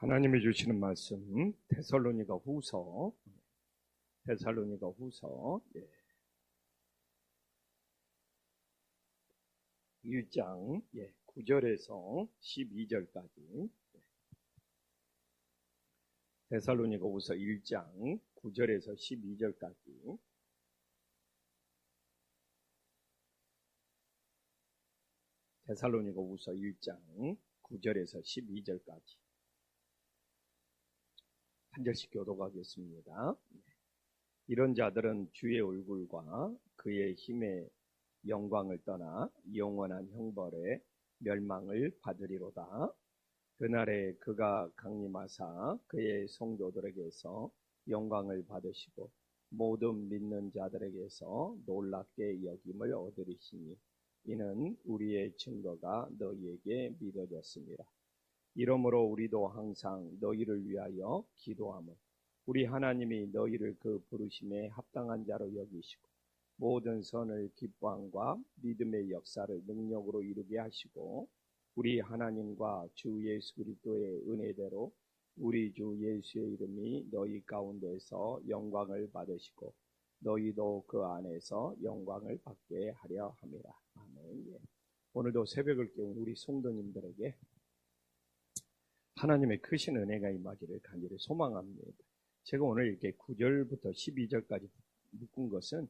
하나님이 주시는 말씀 데살로니가 후서 1장 9절에서 12절까지. 데살로니가 후서 1장 9절에서 12절까지. 데살로니가 후서 1장 9절에서 12절까지. 한 절씩 교독하겠습니다. 이런 자들은 주의 얼굴과 그의 힘의 영광을 떠나 영원한 형벌의 멸망을 받으리로다. 그날에 그가 강림하사 그의 성도들에게서 영광을 받으시고 모든 믿는 자들에게서 놀랍게 여김을 얻으리시니 이는 우리의 증거가 너희에게 믿어졌습니다. 이러므로 우리도 항상 너희를 위하여 기도하며 우리 하나님이 너희를 그 부르심에 합당한 자로 여기시고 모든 선을 기뻐함과 믿음의 역사를 능력으로 이루게 하시고 우리 하나님과 주 예수 그리스도의 은혜대로 우리 주 예수의 이름이 너희 가운데서 영광을 받으시고 너희도 그 안에서 영광을 받게 하려 함이라. 아멘. 오늘도 새벽을 깨운 우리 성도님들에게 하나님의 크신 은혜가 임하기를 간절히 소망합니다. 제가 오늘 이렇게 9절부터 12절까지 묶은 것은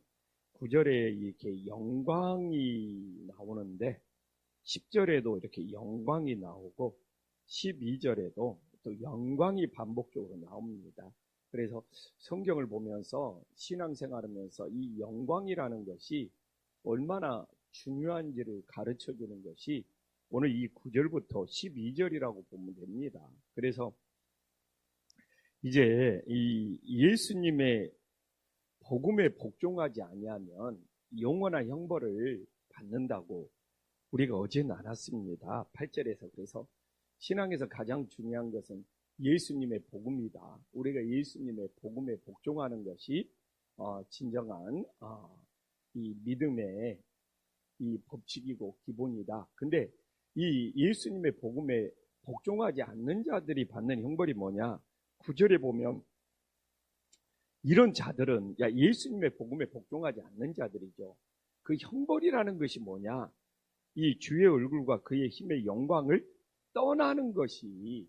9절에 이렇게 영광이 나오는데 10절에도 이렇게 영광이 나오고 12절에도 또 영광이 반복적으로 나옵니다. 그래서 성경을 보면서 신앙생활하면서 이 영광이라는 것이 얼마나 중요한지를 가르쳐 주는 것이 오늘 이 9절부터 12절이라고 보면 됩니다. 그래서 이제 이 예수님의 복음에 복종하지 아니하면 영원한 형벌을 받는다고 우리가 어제 나눴습니다. 8절에서. 그래서 신앙에서 가장 중요한 것은 예수님의 복음이다. 우리가 예수님의 복음에 복종하는 것이 진정한 이 믿음의 이 법칙이고 기본이다. 근데 이 예수님의 복음에 복종하지 않는 자들이 받는 형벌이 뭐냐? 9절에 보면 이런 자들은 예수님의 복음에 복종하지 않는 자들이죠. 그 형벌이라는 것이 뭐냐? 이 주의 얼굴과 그의 힘의 영광을 떠나는 것이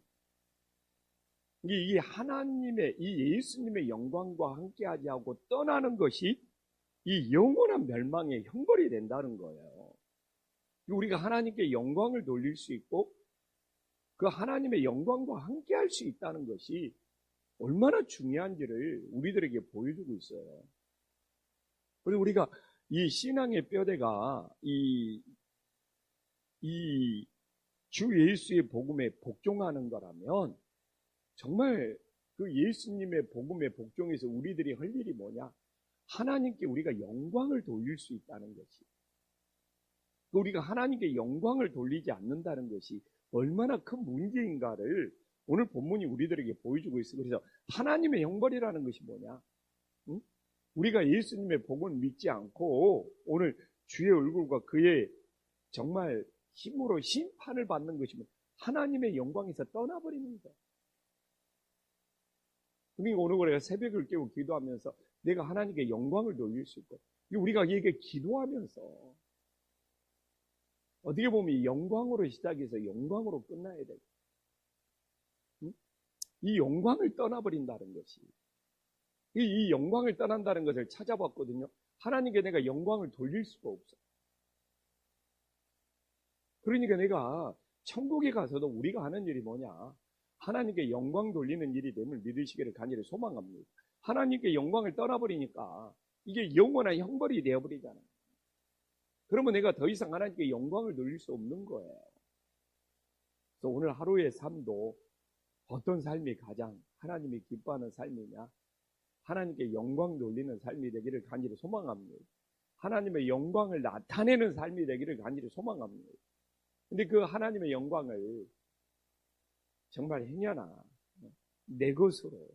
이 하나님의 이 예수님의 영광과 함께하지 않고 떠나는 것이 이 영원한 멸망의 형벌이 된다는 거예요. 우리가 하나님께 영광을 돌릴 수 있고 그 하나님의 영광과 함께할 수 있다는 것이 얼마나 중요한지를 우리들에게 보여주고 있어요. 그래서 우리가 이 신앙의 뼈대가 이 주 예수의 복음에 복종하는 거라면 정말 그 예수님의 복음에 복종해서 우리들이 할 일이 뭐냐? 하나님께 우리가 영광을 돌릴 수 있다는 것이, 우리가 하나님께 영광을 돌리지 않는다는 것이 얼마나 큰 문제인가를 오늘 본문이 우리들에게 보여주고 있어요. 그래서 하나님의 형벌이라는 것이 뭐냐? 응? 우리가 예수님의 복음을 믿지 않고 오늘 주의 얼굴과 그의 정말 힘으로 심판을 받는 것이면 하나님의 영광에서 떠나버리는 거예요. 그러니까 오늘 우리가 새벽을 깨고 기도하면서 내가 하나님께 영광을 돌릴 수 있고, 우리가 이게 기도하면서 어떻게 보면 이 영광으로 시작해서 영광으로 끝나야 되고, 이 영광을 떠나버린다는 것이, 이 영광을 떠난다는 것을 찾아봤거든요. 하나님께 내가 영광을 돌릴 수가 없어. 그러니까 내가 천국에 가서도 우리가 하는 일이 뭐냐? 하나님께 영광 돌리는 일이 됨을 믿으시기를 간절히 소망합니다. 하나님께 영광을 떠나버리니까 이게 영원한 형벌이 되어버리잖아요. 그러면 내가 더 이상 하나님께 영광을 돌릴 수 없는 거예요. 그래서 오늘 하루의 삶도 어떤 삶이 가장 하나님이 기뻐하는 삶이냐? 하나님께 영광 돌리는 삶이 되기를 간절히 소망합니다. 하나님의 영광을 나타내는 삶이 되기를 간절히 소망합니다. 근데 그 하나님의 영광을 정말 행여나 내 것으로,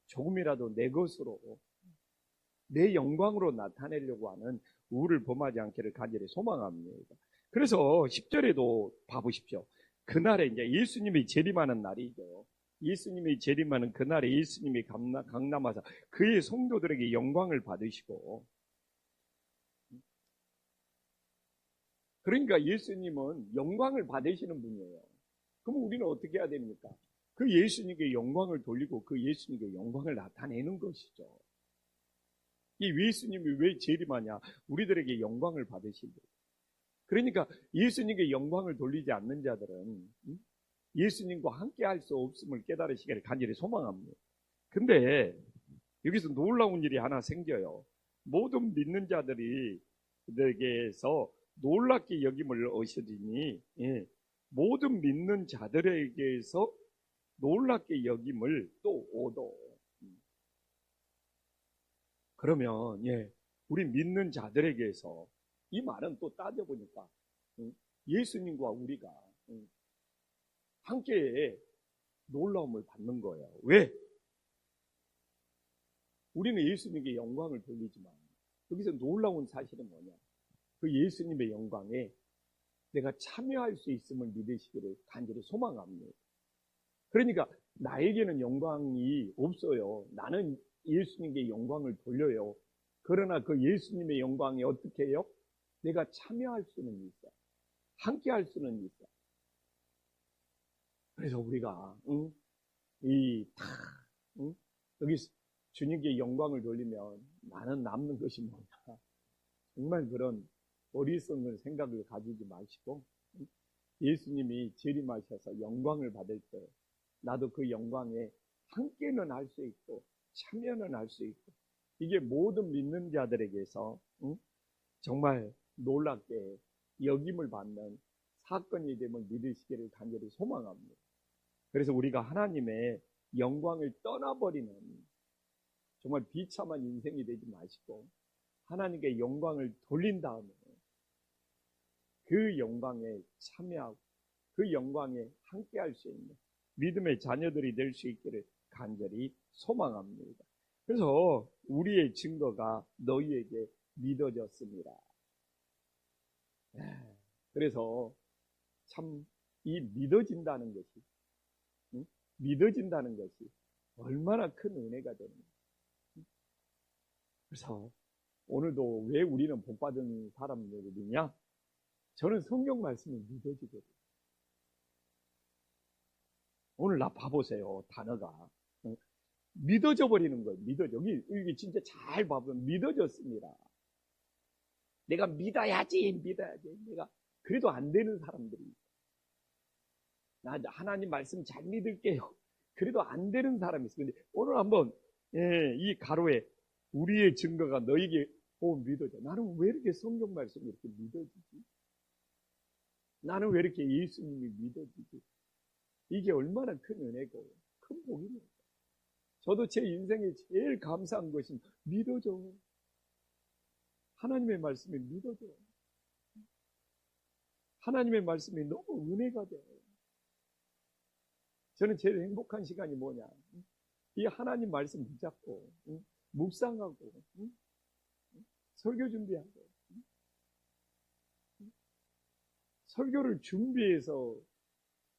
조금이라도 내 것으로, 내 영광으로 나타내려고 하는 우를 범하지 않기를 간절히 소망합니다. 그래서 10절에도 봐보십시오. 그날에 이제 예수님이 재림하는 날이죠. 예수님이 재림하는 그날에 예수님이 강남하사 그의 성도들에게 영광을 받으시고, 그러니까 예수님은 영광을 받으시는 분이에요. 그럼 우리는 어떻게 해야 됩니까? 그 예수님께 영광을 돌리고 그 예수님께 영광을 나타내는 것이죠. 이 예수님이 왜 재림하냐? 우리들에게 영광을 받으시고. 그러니까 예수님께 영광을 돌리지 않는 자들은 예수님과 함께 할 수 없음을 깨달으시기를 간절히 소망합니다. 근데 여기서 놀라운 일이 하나 생겨요. 모든 믿는 자들에게서 놀랍게 여김을 얻으시니, 모든 믿는 자들에게서 놀랍게 여김을 또 얻어. 그러면 우리 믿는 자들에게서 이 말은 또 따져보니까 예수님과 우리가 함께 놀라움을 받는 거예요. 왜? 우리는 예수님께 영광을 돌리지만 여기서 놀라운 사실은 뭐냐? 그 예수님의 영광에 내가 참여할 수 있음을 믿으시기를 간절히 소망합니다. 그러니까 나에게는 영광이 없어요. 나는 예수님께 영광을 돌려요. 그러나 그 예수님의 영광이 어떻게 해요? 내가 참여할 수는 있어. 함께 할 수는 있어. 그래서 우리가 여기 주님께 영광을 돌리면 나는 남는 것이 뭐냐? 정말 그런 어리석은 생각을 가지지 마시고 예수님이 재림하셔서 영광을 받을 때 나도 그 영광에 함께는 할 수 있고 참여는 할 수 있고, 이게 모든 믿는 자들에게서 정말 놀랍게 여김을 받는 사건이 됨을 믿으시기를 간절히 소망합니다. 그래서 우리가 하나님의 영광을 떠나버리는 정말 비참한 인생이 되지 마시고 하나님께 영광을 돌린 다음에 그 영광에 참여하고 그 영광에 함께할 수 있는 믿음의 자녀들이 될 수 있기를 간절히 소망합니다. 그래서 우리의 증거가 너희에게 믿어졌습니다. 그래서 참 이 믿어진다는 것이 얼마나 큰 은혜가 되는가. 그래서 오늘도 왜 우리는 복받은 사람들이냐? 저는 성경 말씀이 믿어지거든요. 오늘 나 봐보세요. 단어가 믿어져 버리는 거예요. 여기 진짜 잘 봐보면 믿어졌습니다. 내가 믿어야지. 내가 그래도 안 되는 사람들이 나 하나님 말씀 잘 믿을게요. 그래도 안 되는 사람이 있어요. 근데 오늘 한번 이 가로에 우리의 증거가 너에게 믿어져. 나는 왜 이렇게 성경 말씀이 이렇게 믿어지지? 나는 왜 이렇게 예수님이 믿어지지? 이게 얼마나 큰 은혜고 큰 복입니까? 저도 제 인생에 제일 감사한 것은 믿어져. 하나님의 말씀이 믿어져. 하나님의 말씀이 너무 은혜가 돼. 저는 제일 행복한 시간이 뭐냐? 이 하나님 말씀 붙잡고 묵상하고 설교 준비하고 설교를 준비해서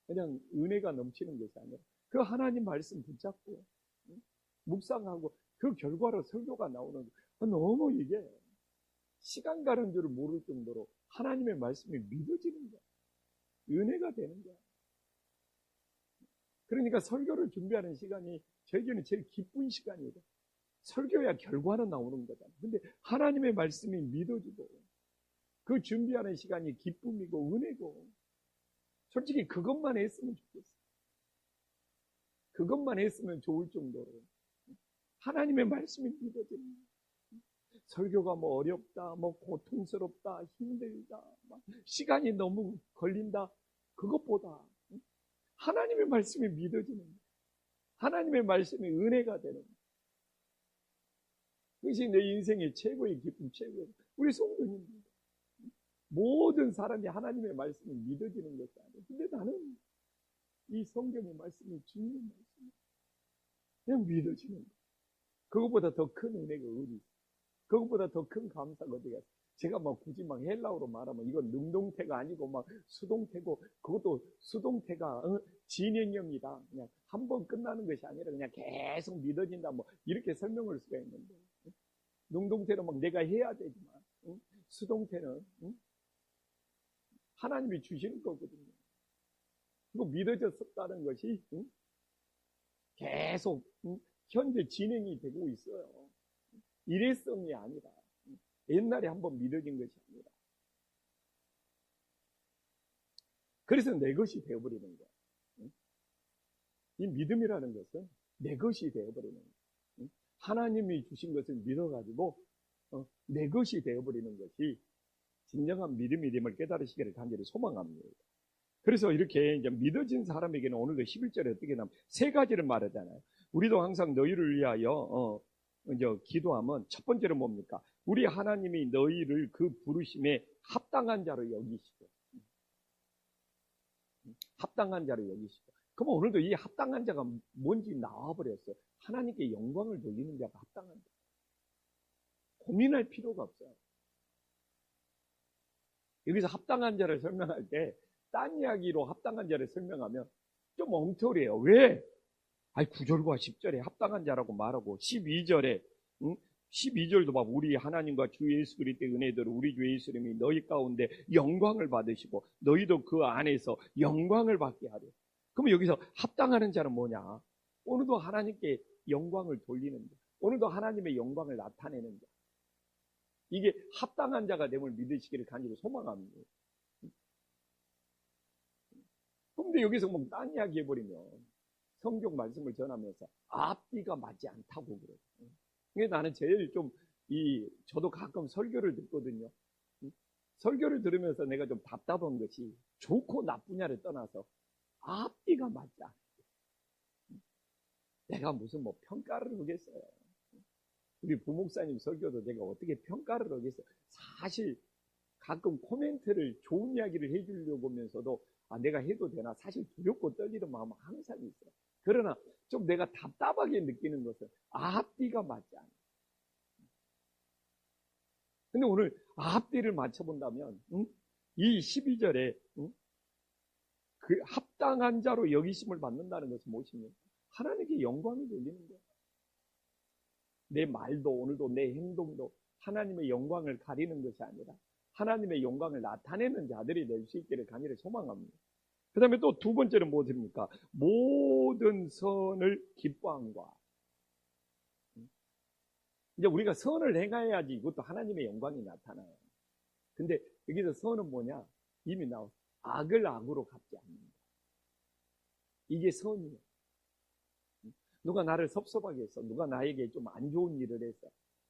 그냥 은혜가 넘치는 것이 아니라 그 하나님 말씀 붙잡고 묵상하고 그 결과로 설교가 나오는 너무 이게 시간 가는 줄을 모를 정도로 하나님의 말씀이 믿어지는 거야. 은혜가 되는 거야. 그러니까 설교를 준비하는 시간이 저에게는 제일 기쁜 시간이에요. 설교야 결과는 나오는 거잖아. 근데 하나님의 말씀이 믿어지고 그 준비하는 시간이 기쁨이고 은혜고, 솔직히 그것만 했으면 좋겠어. 그것만 했으면 좋을 정도로 하나님의 말씀이 믿어지는 거야. 설교가 뭐 어렵다, 뭐 고통스럽다, 힘들다, 시간이 너무 걸린다, 그것보다 하나님의 말씀이 믿어지는 거야. 하나님의 말씀이 은혜가 되는 거야. 그것이 내 인생의 최고의 기쁨, 최고의 우리 성도님들 모든 사람이 하나님의 말씀을 믿어지는 것이 아니에요. 근데 나는 이 성경의 말씀이 주님의 말씀이 그냥 믿어지는 거예요. 그것보다 더 큰 은혜가 어디 있어요? 그것보다 더 큰 감사가 어디가 있어요? 제가 막 굳이 막 헬라어로 말하면 이건 능동태가 아니고 막 수동태고, 그것도 수동태가 진행형이다. 그냥 한 번 끝나는 것이 아니라 그냥 계속 믿어진다. 뭐 이렇게 설명할 수가 있는데, 능동태는 막 내가 해야 되지만, 수동태는 하나님이 주시는 거거든요. 그리고 믿어졌다는 것이 계속 현재 진행이 되고 있어요. 일회성이 아니라, 옛날에 한번 믿어진 것이 아니라. 그래서 내 것이 되어버리는 거야. 이 믿음이라는 것은 내 것이 되어버리는 거야. 하나님이 주신 것을 믿어가지고 내 것이 되어버리는 것이 진정한 믿음이 됨을 깨달으시기를 간절히 소망합니다. 그래서 이렇게 이제 믿어진 사람에게는 오늘도 11절에 어떻게 나면 세 가지를 말하잖아요. 우리도 항상 너희를 위하여 이제 기도하면 첫 번째로 뭡니까? 우리 하나님이 너희를 그 부르심에 합당한 자로 여기시고, 합당한 자로 여기시고. 그럼 오늘도 이 합당한 자가 뭔지 나와버렸어요. 하나님께 영광을 돌리는 자가 합당한 자. 고민할 필요가 없어요. 여기서 합당한 자를 설명할 때 딴 이야기로 합당한 자를 설명하면 좀 엉터리해요. 왜? 9절과 10절에 합당한 자라고 말하고 12절에 12절도 봐. 우리 하나님과 주 예수 그리스도의 은혜대로 우리 주 예수님이 너희 가운데 영광을 받으시고 너희도 그 안에서 영광을 받게 하려. 그러면 여기서 합당하는 자는 뭐냐? 오늘도 하나님께 영광을 돌리는 자, 오늘도 하나님의 영광을 나타내는 자. 이게 합당한 자가 됨을 믿으시기를 간절히 소망합니다. 그런데 여기서 뭐 딴 이야기 해버리면 성경 말씀을 전하면서 앞뒤가 맞지 않다고 그래요. 이게 나는 제일 저도 가끔 설교를 듣거든요. 설교를 들으면서 내가 좀 답답한 것이 좋고 나쁘냐를 떠나서 앞뒤가 맞지 않아요. 내가 무슨 뭐 평가를 하겠어요. 우리 부목사님 설교도 내가 어떻게 평가를 하겠어요. 사실 가끔 코멘트를 좋은 이야기를 해주려고 하면서도 내가 해도 되나 사실 두렵고 떨리는 마음은 항상 있어요. 그러나 좀 내가 답답하게 느끼는 것은 앞뒤가 맞지 않아요. 근데 오늘 앞뒤를 맞춰본다면 이 12절에 그 합당한 자로 여기심을 받는다는 것은 무엇입니까? 하나님께 영광을 돌리는 거예요. 내 말도 오늘도 내 행동도 하나님의 영광을 가리는 것이 아니라 하나님의 영광을 나타내는 자들이 될 수 있기를 간절히 소망합니다. 그 다음에 또 두 번째는 무엇입니까? 모든 선을 기뻐함과. 이제 우리가 선을 행해야지 이것도 하나님의 영광이 나타나요. 근데 여기서 선은 뭐냐? 이미 나와. 악을 악으로 갚지 않는다. 이게 선이에요. 누가 나를 섭섭하게 했어. 누가 나에게 좀 안 좋은 일을 했어.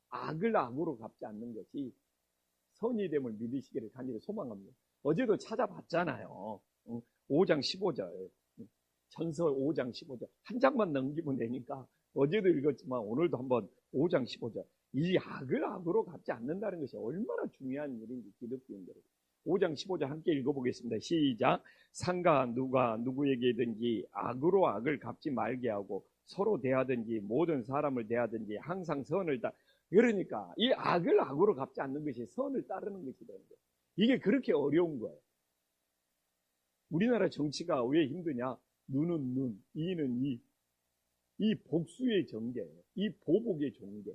악을 악으로 갚지 않는 것이 선이 됨을 믿으시기를 간절히 소망합니다. 어제도 찾아봤잖아요. 5장 15절. 전서 5장 15절. 한 장만 넘기면 되니까 어제도 읽었지만 오늘도 한번 5장 15절. 이 악을 악으로 갚지 않는다는 것이 얼마나 중요한 일인지 기독교인들. 5장 15절 함께 읽어보겠습니다. 시작. 상가 누가 누구에게든지 악으로 악을 갚지 말게 하고 서로 대하든지 모든 사람을 대하든지 항상 선을 그러니까 이 악을 악으로 갚지 않는 것이 선을 따르는 것이 되는 거예요. 이게 그렇게 어려운 거예요. 우리나라 정치가 왜 힘드냐? 눈은 눈, 이는 이. 이 복수의 정계, 이 보복의 종계.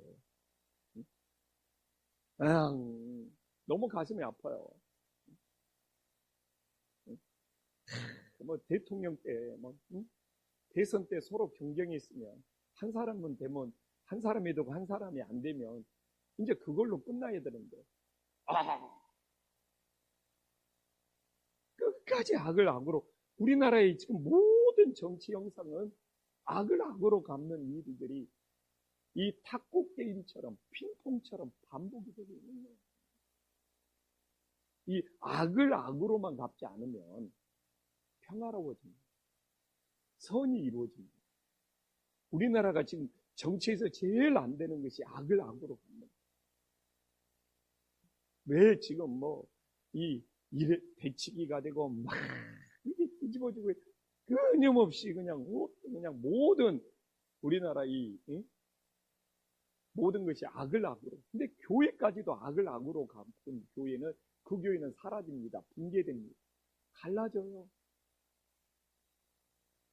너무 가슴이 아파요. 뭐 대통령 때, 대선 때 서로 경쟁이 있으면 한 사람은 되면 한 사람이 되고 한 사람이 안 되면 이제 그걸로 끝나야 되는데 끝까지 악을 악으로. 우리나라의 지금 모든 정치 형상은 악을 악으로 갚는 일들이 이 탁구 게임처럼 핑퐁처럼 반복이 되고 있는 거예요. 이 악을 악으로만 갚지 않으면 평화로워집니다. 선이 이루어집니다. 우리나라가 지금 정치에서 제일 안 되는 것이 악을 악으로 갚는 거예요. 왜 지금 배치기가 되고 막 이게 뒤집어지고 끊임없이 그냥 모든 우리나라 모든 것이 악을 악으로. 근데 교회까지도 악을 악으로 갚은 교회는, 그 교회는 사라집니다. 붕괴됩니다. 갈라져요.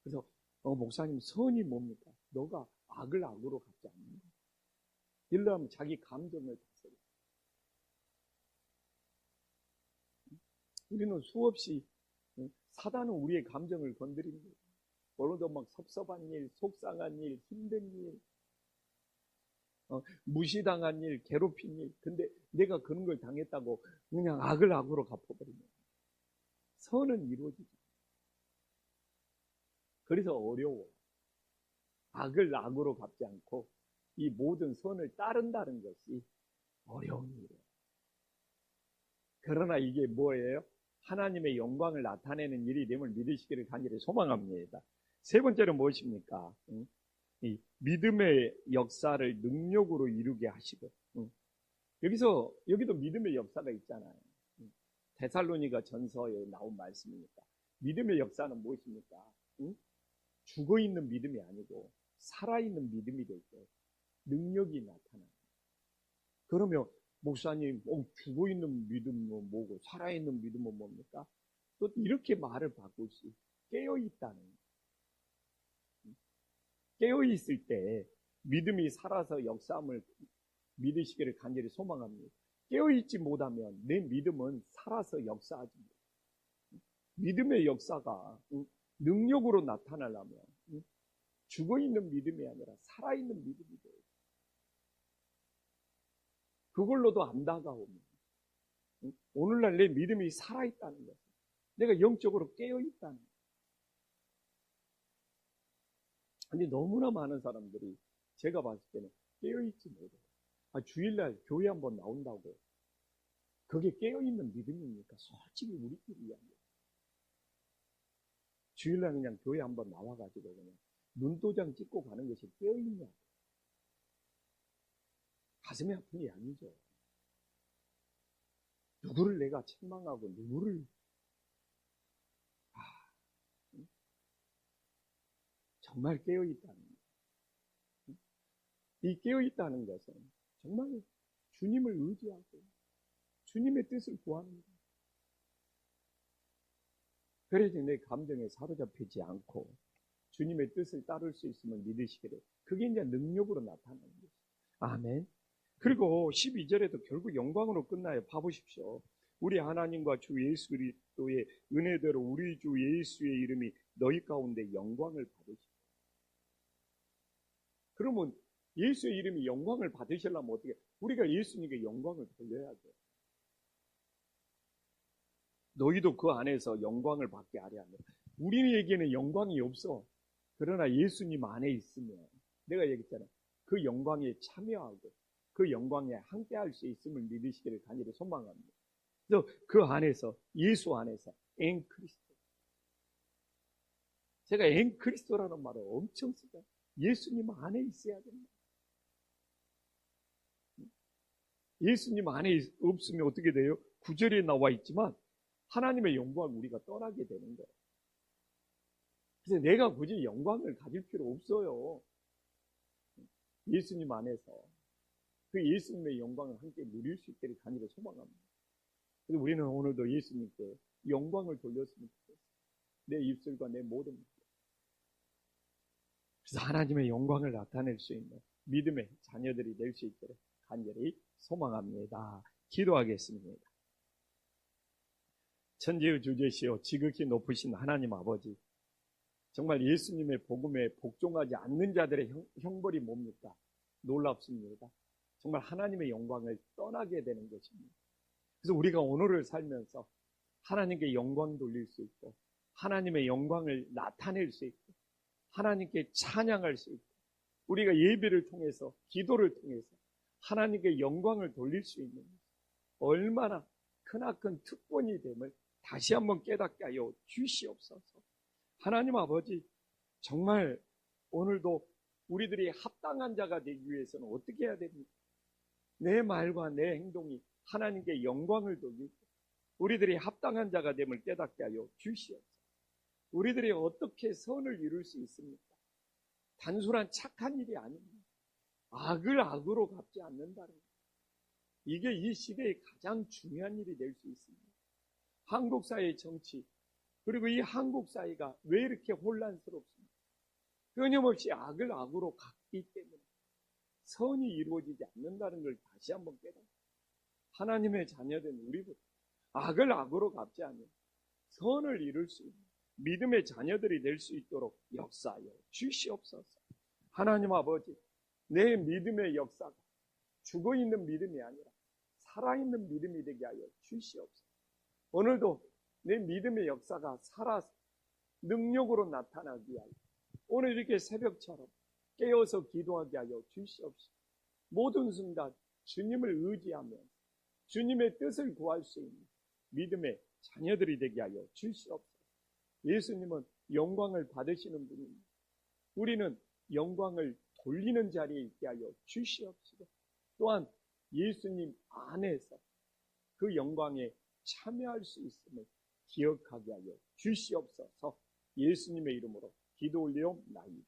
그래서 목사님, 선이 뭡니까? 너가 악을 악으로 갚지 않는다. 이러면 자기 감정을 다스려. 우리는 수없이, 사단은 우리의 감정을 건드립니다. 오늘도 막 섭섭한 일, 속상한 일, 힘든 일, 무시당한 일, 괴롭힌 일. 근데 내가 그런 걸 당했다고 그냥 악을 악으로 갚아버리면 선은 이루어지지. 그래서 어려워. 악을 악으로 갚지 않고 이 모든 선을 따른다는 것이 어려운 일이에요. 그러나 이게 뭐예요? 하나님의 영광을 나타내는 일이 됨을 믿으시기를 간절히 소망합니다. 세 번째는 무엇입니까? 이 믿음의 역사를 능력으로 이루게 하시고, 여기도 믿음의 역사가 있잖아요. 데살로니가 전서에 나온 말씀이니까. 믿음의 역사는 무엇입니까? 죽어있는 믿음이 아니고 살아있는 믿음이 될 때 능력이 나타나요. 그러면 목사님, 죽어있는 믿음은 뭐고 살아있는 믿음은 뭡니까? 또 이렇게 말을 바꿀 수 있어요. 깨어있다는 거예요. 깨어있을 때 믿음이 살아서 역사함을 믿으시기를 간절히 소망합니다. 깨어있지 못하면 내 믿음은 살아서 역사하지 못해요. 믿음의 역사가 능력으로 나타나려면 죽어있는 믿음이 아니라 살아있는 믿음이 돼요. 그걸로도 안 다가옵니다. 오늘날 내 믿음이 살아있다는 것, 내가 영적으로 깨어있다는 것. 근데 너무나 많은 사람들이 제가 봤을 때는 깨어있지 못해요. 주일날 교회 한번 나온다고 그게 깨어있는 믿음입니까? 솔직히 우리끼리 이야기해요. 주일날 그냥 교회 한번 나와가지고 그냥 눈도장 찍고 가는 것이 깨어있냐고. 가슴이 아픈 게 아니죠. 누구를 내가 책망하고 누구를 정말 깨어있다는 것. 이 깨어있다는 것은 정말 주님을 의지하고 주님의 뜻을 구하는 것. 그래야지 내 감정에 사로잡히지 않고 주님의 뜻을 따를 수 있음을 믿으시기를. 그게 이제 능력으로 나타나는 거죠. 아멘. 그리고 12절에도 결국 영광으로 끝나요. 봐보십시오. 우리 하나님과 주 예수 그리스도의 은혜대로 우리 주 예수의 이름이 너희 가운데 영광을 받으시고. 그러면 예수의 이름이 영광을 받으시려면 어떻게? 우리가 예수님께 영광을 돌려야죠. 너희도 그 안에서 영광을 받게 하려 하면. 우리에게는 영광이 없어. 그러나 예수님 안에 있으면, 내가 얘기했잖아, 그 영광에 참여하고 그 영광에 함께할 수 있음을 믿으시기를 간절히 소망합니다. 그래서 그 안에서, 예수 안에서 엔 그리스도. 제가 엔 그리스도라는 말을 엄청 쓰죠. 예수님 안에 있어야 됩니다. 예수님 안에 없으면 어떻게 돼요? 9절에 나와 있지만 하나님의 영광을 우리가 떠나게 되는 거예요. 그래서 내가 굳이 영광을 가질 필요 없어요. 예수님 안에서 그 예수님의 영광을 함께 누릴 수 있기를 간절히 소망합니다. 그래서 우리는 오늘도 예수님께 영광을 돌렸으면 좋겠어요. 내 입술과 내 모든 것. 그래서 하나님의 영광을 나타낼 수 있는 믿음의 자녀들이 될 수 있기를 간절히 소망합니다. 기도하겠습니다. 천지의 주제시여 지극히 높으신 하나님 아버지, 정말 예수님의 복음에 복종하지 않는 자들의 형벌이 뭡니까? 놀랍습니다. 정말 하나님의 영광을 떠나게 되는 것입니다. 그래서 우리가 오늘을 살면서 하나님께 영광 돌릴 수 있고 하나님의 영광을 나타낼 수 있고 하나님께 찬양할 수 있고 우리가 예배를 통해서 기도를 통해서 하나님께 영광을 돌릴 수 있는 얼마나 크나큰 특권이 됨을 다시 한번 깨닫게 하여 주시옵소서. 하나님 아버지, 정말 오늘도 우리들이 합당한 자가 되기 위해서는 어떻게 해야 됩니까? 내 말과 내 행동이 하나님께 영광을 돌리고 우리들이 합당한 자가 됨을 깨닫게 하여 주시옵소서. 우리들이 어떻게 선을 이룰 수 있습니까? 단순한 착한 일이 아닙니다. 악을 악으로 갚지 않는다는 거예요. 이게 이 시대의 가장 중요한 일이 될 수 있습니다. 한국 사회의 정치, 그리고 이 한국 사회가 왜 이렇게 혼란스럽습니까? 끊임없이 악을 악으로 갚기 때문에 선이 이루어지지 않는다는 걸 다시 한번 깨달아요. 하나님의 자녀된 우리부터 악을 악으로 갚지 않는 선을 이룰 수 있는 믿음의 자녀들이 될 수 있도록 역사하여 주시옵소서. 하나님 아버지, 내 믿음의 역사가 죽어있는 믿음이 아니라 살아있는 믿음이 되게 하여 주시옵소서. 오늘도 내 믿음의 역사가 살아서 능력으로 나타나기 위하여 오늘 이렇게 새벽처럼 깨어서 기도하게 하여 주시옵소서. 모든 순간 주님을 의지하며 주님의 뜻을 구할 수 있는 믿음의 자녀들이 되게 하여 주시옵소서. 예수님은 영광을 받으시는 분입니다. 우리는 영광을 돌리는 자리에 있게 하여 주시옵소서. 또한 예수님 안에서 그 영광에 참여할 수 있음을 기억하게 하여 주시옵소서. 예수님의 이름으로 기도 올리옵나이다.